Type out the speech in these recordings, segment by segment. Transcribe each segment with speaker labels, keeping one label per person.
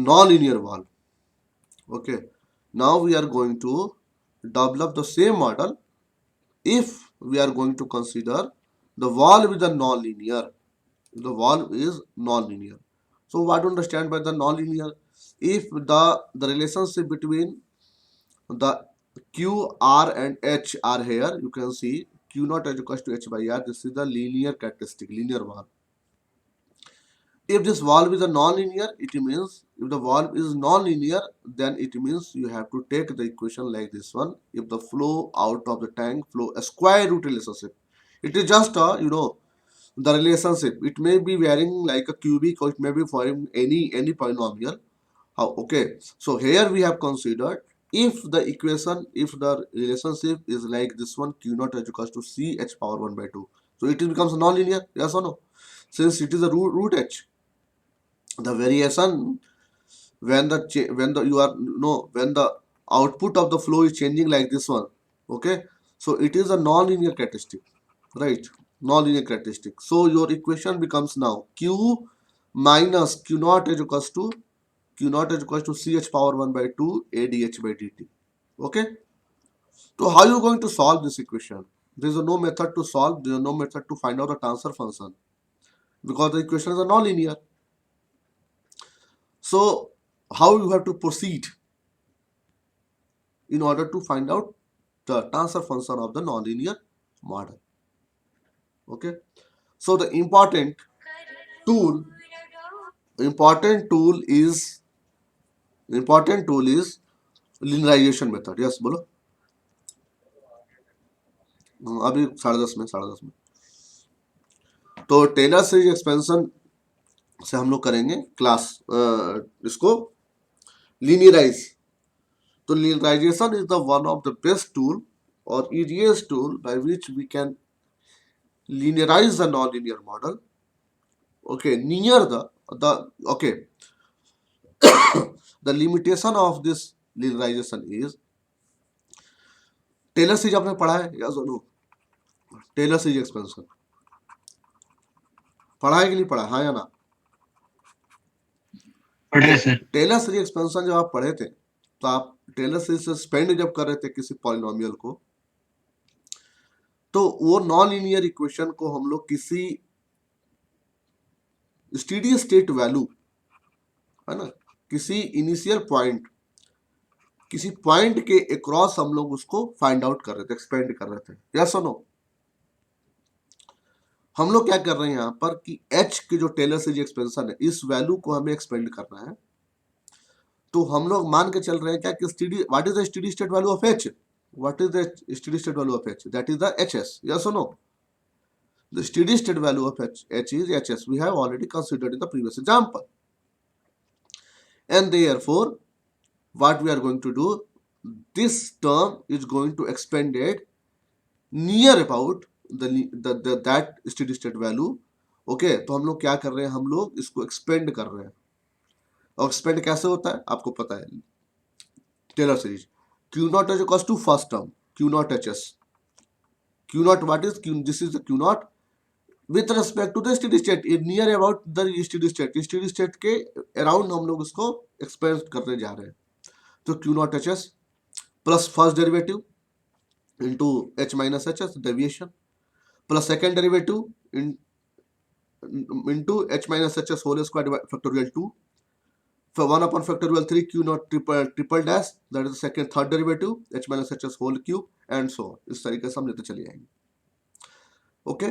Speaker 1: non-linear valve. Okay, now we are going to develop the same model if we are going to consider the valve is a non-linear. The valve is non-linear. So what to understand by the non-linear? If the relationship between the Q, R and H are here, you can see Q naught is equals to H by R. This is the linear characteristic, linear valve. If this valve is a non-linear, it means if the valve is non-linear, then it means you have to take the equation like this one. If the flow out of the tank flow a square root relationship, it is just a the relationship. It may be varying like a cubic or it may be for any polynomial. Okay, so here we have considered if the equation, if the relationship is like this one, Q naught is equals to C H power 1 by 2. So it becomes non-linear, yes or no? Since it is a root H, the variation when the you are no when the output of the flow is changing like this one, okay, so it is a non-linear characteristic, right? Non-linear characteristic. So your equation becomes now Q minus Q naught is equals to CH power 1 by 2 AdH by dt. Okay, so how you going to solve this equation? There is no method to solve, there is no method to find out the transfer function because the equations are non-linear. So how you have to proceed in order to find out the transfer function of the nonlinear model? Okay, so the tool important tool is linearization method. Yes, बोलो. अभी 10:30 में तो Taylor series expansion से हम लोग करेंगे class इसको लीनियराइज. तो linearization is the one of the best tool or easiest tool by which we can linearize the nonlinear model. Okay, near the okay. The limitation of this linearization is Taylor series आपने पढ़ा है या सुनो? Taylor series expansion पढ़ा है कि नहीं पढ़ा? हाँ या ना?
Speaker 2: पढ़ा सर.
Speaker 1: टेलर सीरीज एक्सपेंशन जब आप पढ़े थे तो आप टेलर सीरीज से स्पेंड जब कर रहे थे किसी पॉलिनोमियल को, तो वो नॉन लीनियर इक्वेशन को हम लोग किसी स्टेडी स्टेट वैल्यू, है ना, किसी इनिशियल पॉइंट, किसी पॉइंट के अक्रॉस हम लोग उसको फाइंड आउट कर रहे थे, एक्सपेंड कर रहे थे. या सुनो, हम लोग क्या कर रहे हैं यहाँ पर कि h की जो टेलर सीरीज एक्सपेंशन है, इस वैल्यू को हमें एक्सपेंड करना है. तो हम लोग मान के चल रहे हैं क्या कि steady, what is the steady state value of h? What is the steady state value of h? That is the hs. Yes और no? The steady state value of h is hs. We have already considered in the previous example. And therefore, what we are going to do, this term is going to expanded near about that steady state value. Okay, तो हम लोग क्या कर रहे हैं? हम लोग इसको एक्सपेंड कर रहे हैं. और एक्सपेंड कैसे होता है आपको पता है, Taylor series. Q naught is equals to first term Q naught hs. Q naught, what is Q? This is the Q naught with respect to the steady state, near about the steady state. steady state के around हम लोग इसको expand करने जा रहे हैं. तो Q naught hs plus first derivative into h minus hs deviation plus second derivative into h minus hs whole square factorial 2 for 1 upon factorial 3 Q naught triple dash, that is the second third derivative h minus hs whole cube and so on. इस तरीके से हम लेते चले जाएंगे. Okay,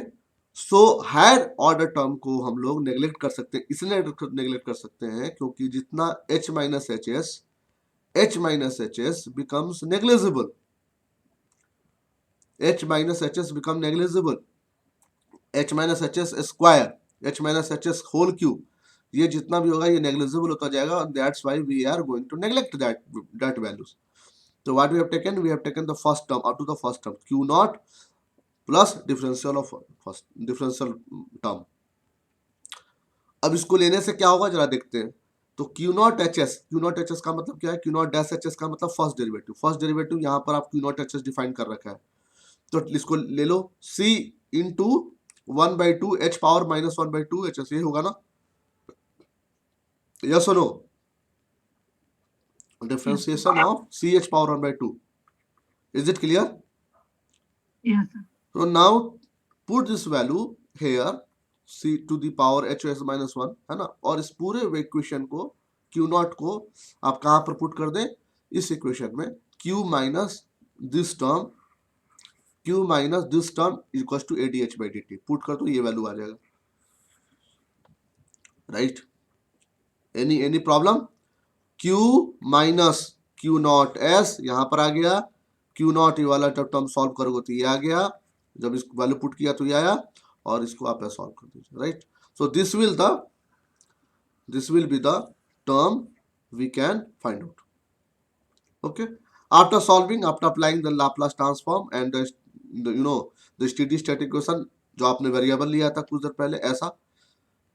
Speaker 1: so higher order term को हम लोग नेग्लेक्ट कर सकते हैं. इसलिए नेग्लेक्ट कर सकते हैं क्योंकि जितना h minus hs becomes negligible. h minus hs become negligible. h minus hs square, h minus hs whole cube, ये जितना भी होगा ये negligible होता जाएगा. and that's why we are going to neglect that values. So what we have taken? We have taken the first term up to the first term Q naught plus differential of first differential term. अब इसको लेने से क्या होगा जरा देखते हैं. तो Q not H S, Q not H S का मतलब क्या है? Q not dash H S का मतलब फर्स्ट डेरिवेटिव. फर्स्ट डेरिवेटिव यहाँ पर आप Q not H S define कर रखा है. तो इसको ले लो C into 1 by 2 h power -1 by 2 H S. ये होगा ना? यस और no? differentiation of ch power 1 by 2. Is it clear?
Speaker 2: Yes, sir.
Speaker 1: So now put this value here, c to the power hs minus 1 है ना, और इस पूरे equation को q नॉट को आप कहाँ पर पुट कर दें, इस इक्वेशन में q minus this term, q minus this term equal to adh by dt put कर दो, ये वैल्यू आ जाएगा, right? Any problem? q minus q naught s यहाँ पर आ गया, q नॉट ये वाला जब टर्म सॉल्व करोगे तो ये आ गया, जब इस वैल्यू पुट किया तो ये आया, और इसको आप सॉल्व कर दीजिए, right? So this will be the term we can find out. Okay, after solving, after applying the Laplace transform and the the steady state equation जो आपने वेरिएबल लिया था कुछ देर पहले, ऐसा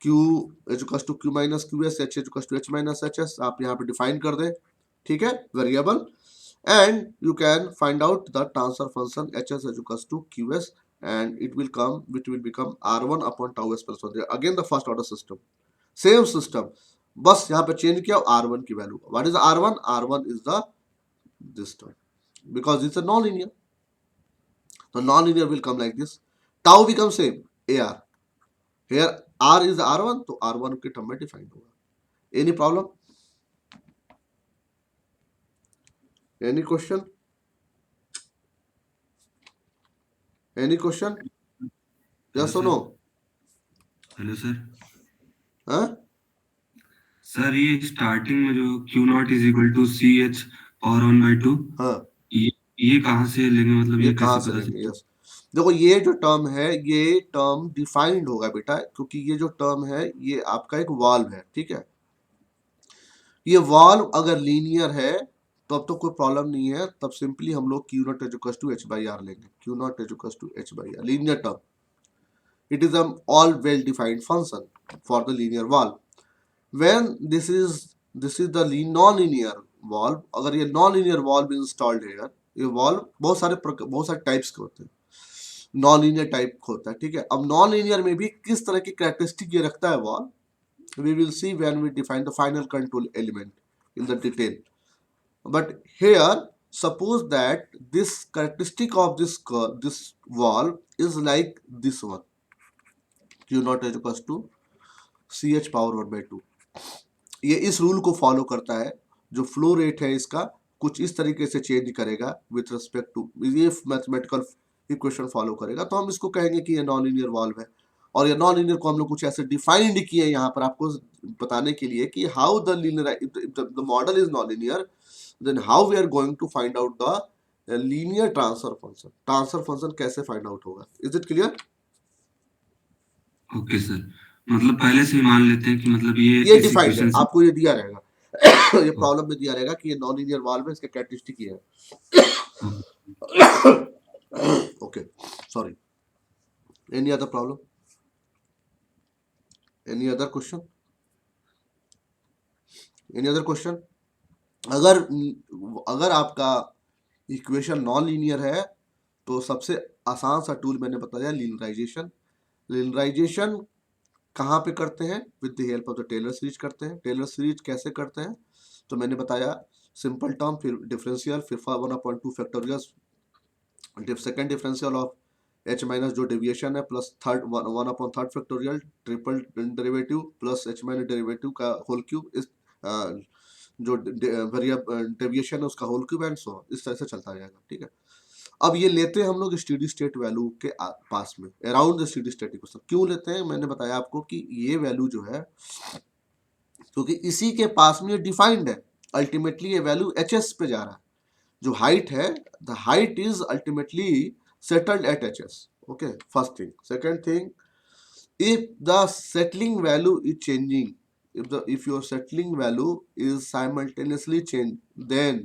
Speaker 1: q equals to q minus q s, h equals to h minus h s, आप यहाँ पे डिफाइन कर दें, ठीक है, variable, and you can find out the transfer function h s equals to q s, and it will come, which will become r1 upon tau s plus 1. Again the first order system, same system, बस यहाँ पे change किया r1 की value. What is r1? r1 is the this term, because it's a non-linear. The non-linear will come like this. Tau becomes same, ar. Here r is the r1, तो r1 के term में define होगा. Any problem? Any question? Any question? Yes or no?
Speaker 3: Hello sir.
Speaker 1: हाँ
Speaker 3: sir ये starting में जो Q naught is equal to c h power 1 by 2,
Speaker 1: हाँ,
Speaker 3: ये कहाँ से लेंगे, मतलब
Speaker 1: ये
Speaker 3: ये
Speaker 1: कहाँ
Speaker 3: कैसे
Speaker 1: से
Speaker 3: पता
Speaker 1: लेंगे?
Speaker 3: चलेगा?
Speaker 1: यस, देखो ये जो टर्म है, ये टर्म डिफाइंड होगा बेटा, क्योंकि ये जो टर्म है ये आपका एक वाल्व है, ठीक है. ये वाल्व अगर लीनियर है तो अब तो कोई प्रॉब्लम नहीं है, तब सिंपली हम लोग q not equal to h by r लेंगे. Q not equal to h by r, linear term. It is an all well defined function for the linear valve. When this is the non-linear valve, अगर ये non-linear valve installed है यार, ये valve बहुत सारे types के होते हैं, नॉन लीनियर टाइप होता है, ठीक है. अब नॉन लीनियर में भी किस तरह की कैरेक्टरिस्टिक ये रखता है valve, we will see when we define the final control element in the detail. But here suppose that this characteristic of this valve is like this one, q not is equals to ch power 1 by 2. ये इस rule को follow करता है, जो flow rate है इसका कुछ इस तरीके से चेंज करेगा विथ रिस्पेक्ट टू ये मैथमेटिकल इक्वेशन फॉलो करेगा, तो हम इसको कहेंगे कि ये नॉन लीनियर वॉल्व है. और ये नॉन लीनियर को हम लोग कुछ ऐसे डिफाइंड किए यहाँ पर आपको बताने के लिए कि how the linear, the model is non linear, then how we are going to find out the linear transfer function. Transfer function कैसे फाइंड आउट होगा? Is it clear?
Speaker 3: Okay sir, मतलब पहले से ही मान लेते हैं कि मतलब
Speaker 1: ये
Speaker 3: इस
Speaker 1: डिफाइंड है,
Speaker 3: इक्वेशन से.
Speaker 1: आपको ये दिया रहेगा ये प्रॉब्लम में दिया रहेगा कि ये नॉन लीनियर वॉल्व है, इसके कैरेक्टरिस्टिक ये है. Okay, sorry. Any other problem? Any other question? Any other question? अगर आपका इक्वेशन नॉन लीनियर है तो सबसे आसान सा टूल मैंने बताया लिनियराइजेशन. लिनियराइजेशन कहाँ पे करते हैं? With the help of the Taylor series करते हैं. टेलर सीरीज कैसे करते हैं तो मैंने बताया, सिंपल टर्म, फिर डिफरेंशियल, फिर 1/2 factorial, second differential of h minus जो डेविएशन है, plus third 1/3 factorial, triple derivative plus h minus derivative का होल क्यूब, इस जो डेविएशन है उसका होल क्यूब, एंड सो इस तरह से चलता जाएगा, ठीक है. अब ये लेते हैं हम लोग स्टेडी स्टेट वैल्यू के पास में, around the steady state equation. क्यों लेते हैं? मैंने बताया आपको कि ये वैल्यू जो है, क्योंकि इसी के पास में ये डिफाइंड है, अल्टीमेटली ये वैल्यू एच एस पे जा रहा है. जो हाइट है, the height is ultimately settled at HS. Okay, first thing. Second thing, if the settling value is changing, if your settling value is simultaneously changed, then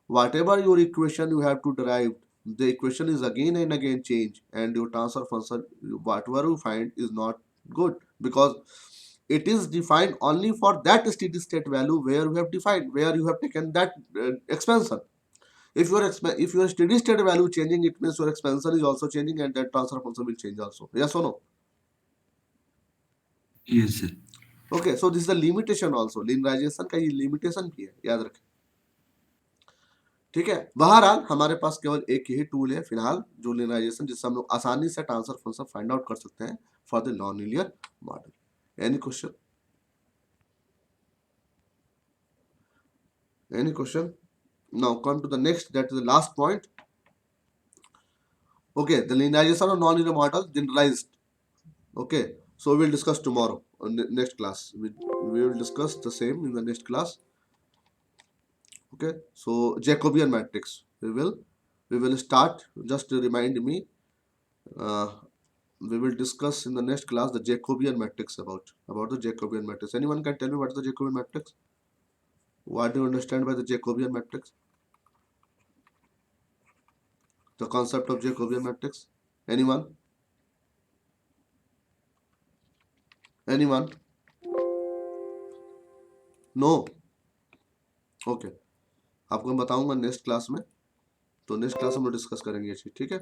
Speaker 1: whatever your equation you have to derive, the equation is again and again changed, and your transfer function, whatever you find, is not good, because it is defined only for that steady state value where you have defined, where you have taken that expansion. If your steady state value changing, it means your expansion is also changing, and that transfer function will change also. Yes or no?
Speaker 3: Yes sir.
Speaker 1: Okay, so this is the limitation also. Linearization का ये limitation भी है, याद रखें. ठीक है, बहरहाल हमारे पास केवल एक ही टूल है फिलहाल, जो लिनियराइजेशन, जिससे हम लोग आसानी से ट्रांसफर फंक्शन फाइंड आउट कर सकते हैं for the non linear model. Any question? Any question? Now come to the next, that is the last point. Okay, the linearization of non-linear model generalized. Okay, so we will discuss tomorrow on the next class. We will discuss the same in the next class. Okay, so Jacobian matrix. We will start. Just to remind me. Uh, we will discuss in the next class the Jacobian matrix, about the Jacobian matrix. Anyone can tell me what is the Jacobian matrix? What do you understand by the Jacobian matrix? The concept of Jacobian matrix? Anyone? Anyone? No? Okay. आपको मैं बताऊंगा next class में, तो next class हम लोग discuss करेंगे ये चीज, ठीक है।